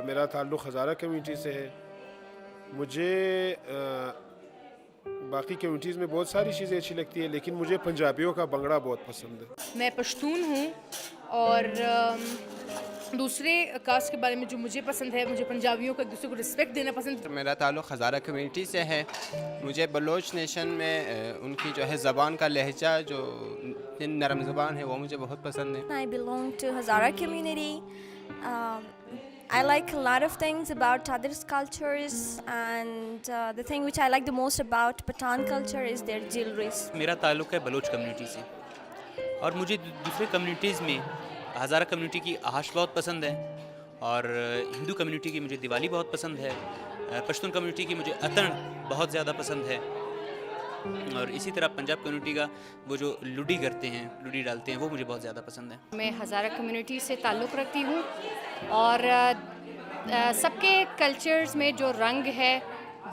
मेरा ताल्लुक़ हज़ारा कम्युनिटी से है। मुझे बाकी कम्युनिटीज़ में बहुत सारी चीज़ें अच्छी लगती है, लेकिन मुझे पंजाबियों का भंगड़ा बहुत पसंद है। मैं पश्तून हूँ और दूसरे कास्ट के बारे में जो मुझे पसंद है, मुझे पंजाबियों को एक दूसरे को रिस्पेक्ट देना पसंद है। मेरा ताल्लुक़ हज़ारा कम्युनिटी से है। मुझे बलोच नेशन में उनकी जो है ज़बान का लहजा जो नरम ज़बान है वो मुझे बहुत पसंद है। I belong to Hazara community. Um, I like a lot of things about others' cultures, and the thing which I like the most about Pathan culture is their jewelries. मेरा ताल्लुक़ है बलोच कम्युनिटी से और मुझे दूसरे communities में हज़ारा community की आश बहुत पसंद है और हिंदू कम्युनिटी की मुझे दिवाली बहुत पसंद है। पश्तून कम्युनिटी की मुझे अतन बहुत ज़्यादा पसंद है और इसी तरह पंजाब कम्युनिटी का वो जो लुडी करते हैं, लुडी डालते हैं, वो मुझे बहुत ज़्यादा पसंद है। मैं हज़ारा कम्युनिटी से ताल्लुक़ रखती हूँ और सबके कल्चर्स में जो रंग है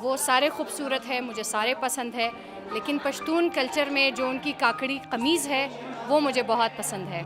वो सारे खूबसूरत है, मुझे सारे पसंद है। लेकिन पश्तून कल्चर में जो उनकी काकड़ी कमीज़ है वो मुझे बहुत पसंद है।